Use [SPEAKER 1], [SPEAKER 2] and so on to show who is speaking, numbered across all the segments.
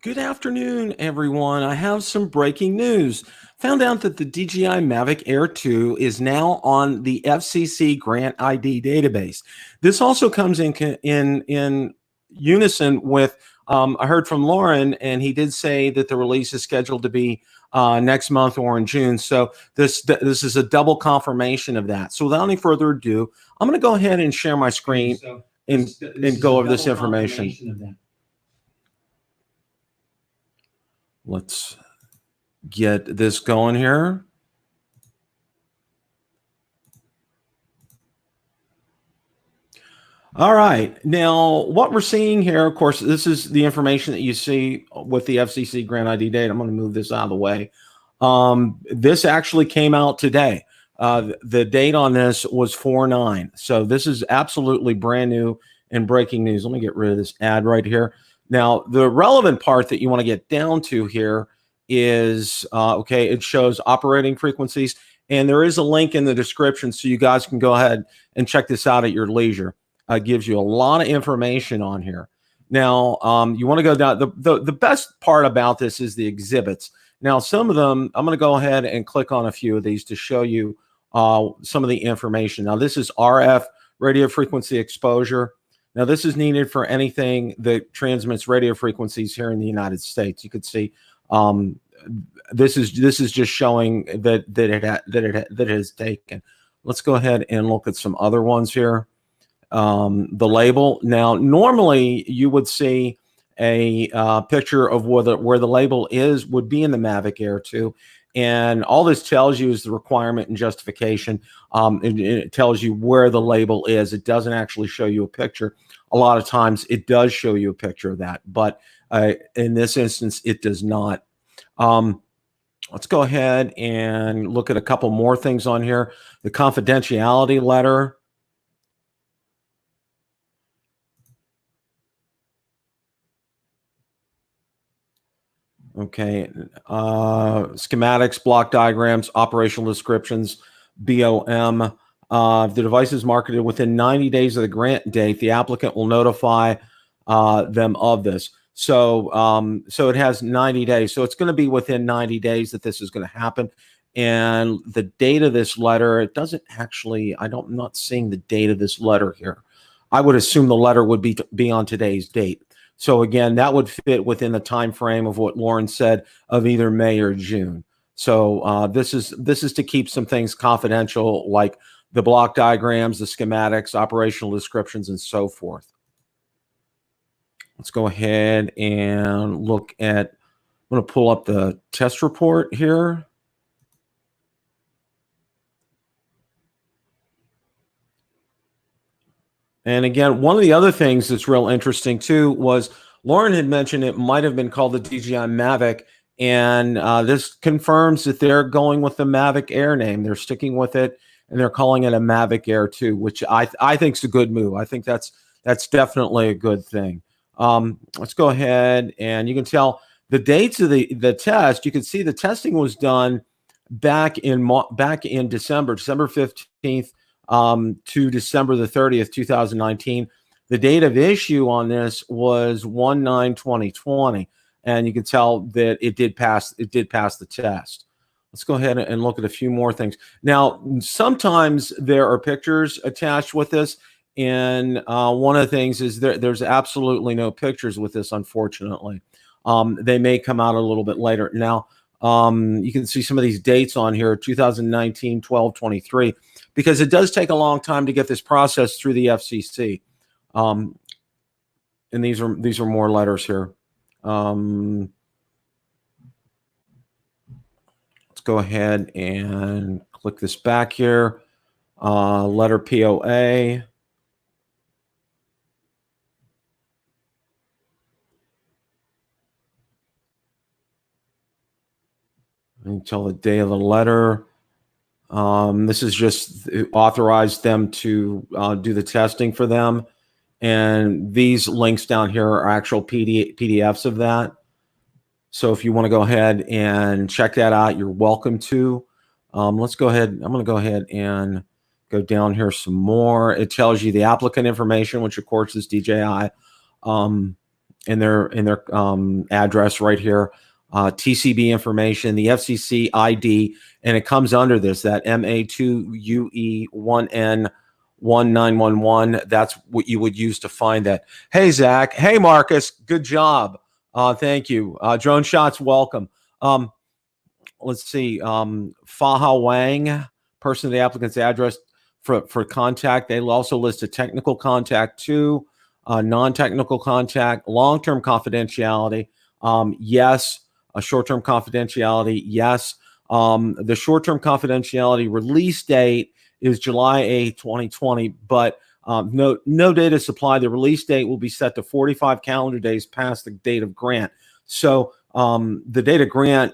[SPEAKER 1] Good afternoon, everyone. I have some breaking news. Found out that the DJI Mavic Air 2 is now on the FCC Grant ID Database. This also comes in unison with. I heard from Lauren, and he did say that the release is scheduled to be next month or in June. So this is a double confirmation of that. So without any further ado, I'm going to go ahead and share my screen and go over this information. Let's get this going here. All right. Now, what we're seeing here, of course, this is the information that you see with the FCC Grant ID date. I'm going to move this out of the way. This actually came out today. The date on this was 4/9. So this is absolutely brand new and breaking news. Let me get rid of this ad right here. Now, the relevant part that you want to get down to here is, okay, it shows operating frequencies, and there is a link in the description so you guys can go ahead and check this out at your leisure. It gives you a lot of information on here. Now, you want to go down. The best part about this is the exhibits. Now, some of them, I'm going to go ahead and click on a few of these to show you some of the information. Now, this is RF radio frequency exposure. Now, this is needed for anything that transmits radio frequencies here in the United States. You could see this is just showing that it has taken. Let's go ahead and look at some other ones here. The label. Now, normally you would see a picture of where the label would be in the Mavic Air 2. And all this tells you is the requirement and justification. It tells you where the label is. It doesn't actually show you a picture. A lot of times it does show you a picture of that, but in this instance, it does not. Let's go ahead and look at a couple more things on here. The confidentiality letter. Okay, schematics, block diagrams, operational descriptions, BOM. If the device is marketed within 90 days of the grant date, the applicant will notify them of this. So, so it has 90 days. So it's going to be within 90 days that this is going to happen. And the date of this letter, it doesn't actually, I'm not seeing the date of this letter here. I would assume the letter would be on today's date. So again, that would fit within the time frame of what Lauren said of either May or June. So this is to keep some things confidential, like the block diagrams, the schematics, operational descriptions, and so forth. Let's go ahead and look at, I'm going to pull up the test report here. And again, one of the other things that's real interesting too was Lauren had mentioned it might have been called the DJI Mavic, and this confirms that they're going with the Mavic Air name. They're sticking with it, and they're calling it a Mavic Air 2, which I think is a good move. I think that's definitely a good thing. Let's go ahead, and you can tell the dates of the test. You can see the testing was done back in December 15th. To December the 30th, 2019. The date of issue on this was 1/9/2020, and you can tell that it did pass the test. Let's go ahead and look at a few more things. Now, sometimes there are pictures attached with this, and one of the things is there's absolutely no pictures with this, unfortunately. They may come out a little bit later. Now, you can see some of these dates on here, 2019, 12/23, because it does take a long time to get this process through the FCC. And these are more letters here. Let's go ahead and click this back here. Letter POA. Until the day of the letter. This is just authorized them to do the testing for them. And these links down here are actual PDFs of that. So if you want to go ahead and check that out, you're welcome to. Let's go ahead. I'm going to go ahead and go down here some more. It tells you the applicant information, which of course is DJI. their address right here, TCB information, the FCC ID, and it comes under this, that MA2UE1N1911. That's what you would use to find that. Hey, Zach. Hey, Marcus. Good job. Thank you. Drone Shots, welcome. Let's see. Faha Wang, person of the applicant's address for contact. They also list a technical contact too, non-technical contact, long-term confidentiality. Yes. A short-term confidentiality. Yes. The short-term confidentiality release date is July 8th, 2020, but no data supply. The release date will be set to 45 calendar days past the date of grant. So the date of grant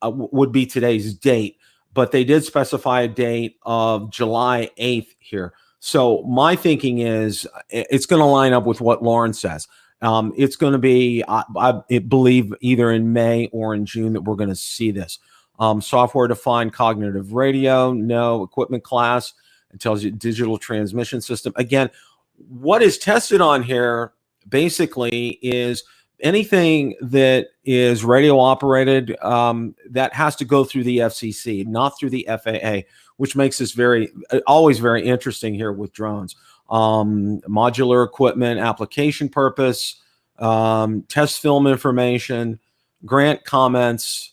[SPEAKER 1] would be today's date, but they did specify a date of July 8th here. So my thinking is it's going to line up with what Lauren says. It's going to be, I believe, either in May or in June that we're going to see this. Software-defined cognitive radio, no. Equipment class, it tells you digital transmission system. Again, what is tested on here basically is anything that is radio operated that has to go through the FCC, not through the FAA, which makes this always very interesting here with drones. Modular equipment, application purpose, test film information, grant comments.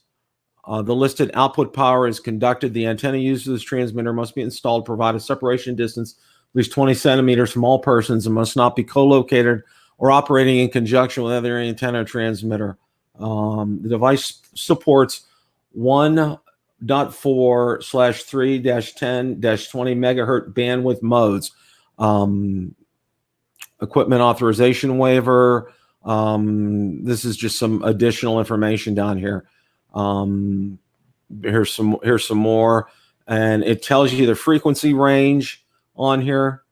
[SPEAKER 1] The listed output power is conducted. The antenna used for this transmitter must be installed, provide a separation distance at least 20 centimeters from all persons, and must not be co-located or operating in conjunction with other antenna transmitter. The device supports 1.4/3-10-20 megahertz bandwidth modes. Equipment authorization waiver. This is just some additional information down here. Here's some more, and it tells you the frequency range on here.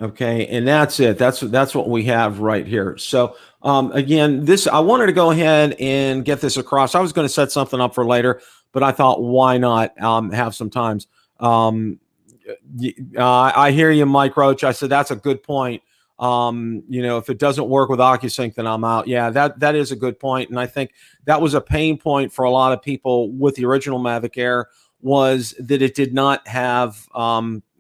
[SPEAKER 1] Okay, and that's it. That's what we have right here. So again, I wanted to go ahead and get this across. I was going to set something up for later, but I thought, why not have some times? I hear you, Mike Roach. I said that's a good point. If it doesn't work with OcuSync, then I'm out. Yeah, that is a good point, and I think that was a pain point for a lot of people with the original Mavic Air, was that it did not have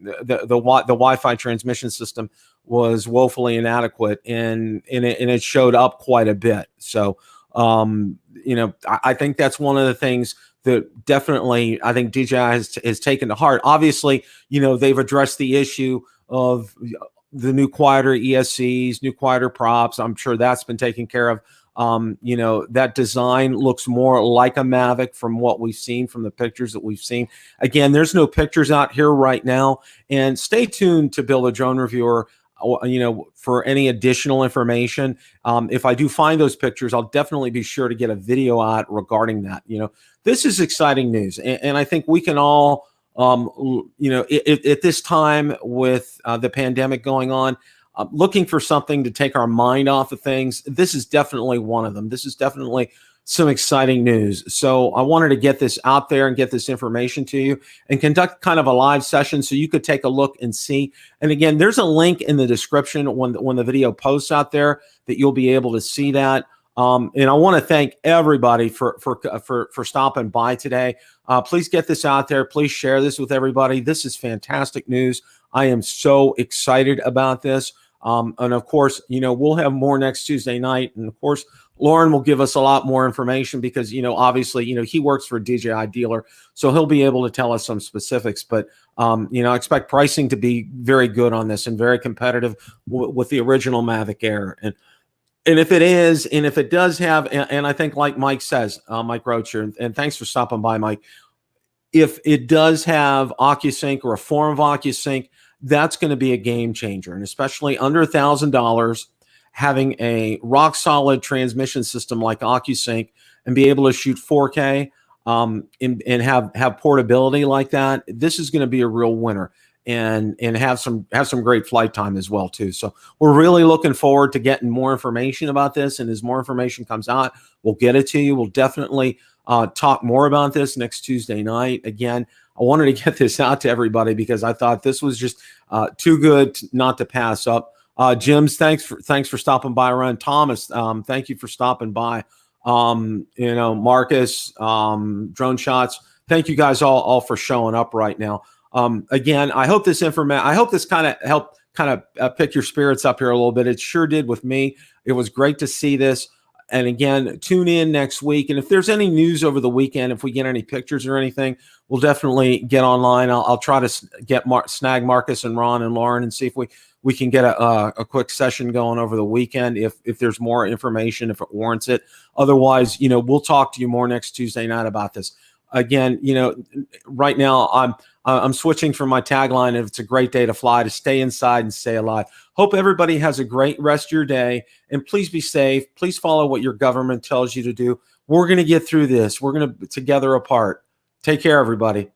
[SPEAKER 1] the Wi-Fi transmission system was woefully inadequate, and it showed up quite a bit. So I think that's one of the things that definitely I think DJI has taken to heart. Obviously, they've addressed the issue of the new quieter ESCs, new quieter props. I'm sure that's been taken care of. That design looks more like a Mavic from what we've seen, from the pictures that we've seen. Again, there's no pictures out here right now, and stay tuned to Build a Drone Reviewer, for any additional information. If I do find those pictures, I'll definitely be sure to get a video out regarding that. This is exciting news, and I think we can all, at this time with the pandemic going on, looking for something to take our mind off of things. This is definitely one of them. This is definitely some exciting news. So I wanted to get this out there and get this information to you and conduct kind of a live session so you could take a look and see. And again, there's a link in the description when the video posts out there that you'll be able to see that. And I want to thank everybody for stopping by today. Please get this out there. Please share this with everybody. This is fantastic news. I am so excited about this. And of course, we'll have more next Tuesday night. And of course, Lauren will give us a lot more information because, obviously, he works for a DJI dealer, so he'll be able to tell us some specifics. But, I expect pricing to be very good on this and very competitive with the original Mavic Air. And if it is, and if it does have, and I think like Mike says, Mike Roacher, and thanks for stopping by, Mike. If it does have OcuSync or a form of OcuSync, that's going to be a game changer, and especially under $1,000, having a rock solid transmission system like OcuSync and be able to shoot 4K and have portability like that. This is going to be a real winner, and have some great flight time as well too. So we're really looking forward to getting more information about this, and as more information comes out, we'll get it to you. We'll definitely talk more about this next Tuesday night. Again, I wanted to get this out to everybody because I thought this was just too good not to pass up. Jim's, thanks for stopping by. Ron Thomas, thank you for stopping by. Marcus, Drone Shots, thank you guys all for showing up right now. Again, I hope this kind of helped pick your spirits up here a little bit. It sure did with me. It was great to see this. And again, tune in next week. And if there's any news over the weekend, if we get any pictures or anything, we'll definitely get online. I'll try to snag Marcus and Ron and Lauren and see if we can get a quick session going over the weekend if there's more information, if it warrants it. Otherwise, we'll talk to you more next Tuesday night about this. Again, right now I'm switching from my tagline, if it's a great day to fly, to stay inside and stay alive. Hope everybody has a great rest of your day, and please be safe. Please follow what your government tells you to do. We're going to get through this. We're going to together apart. Take care, everybody.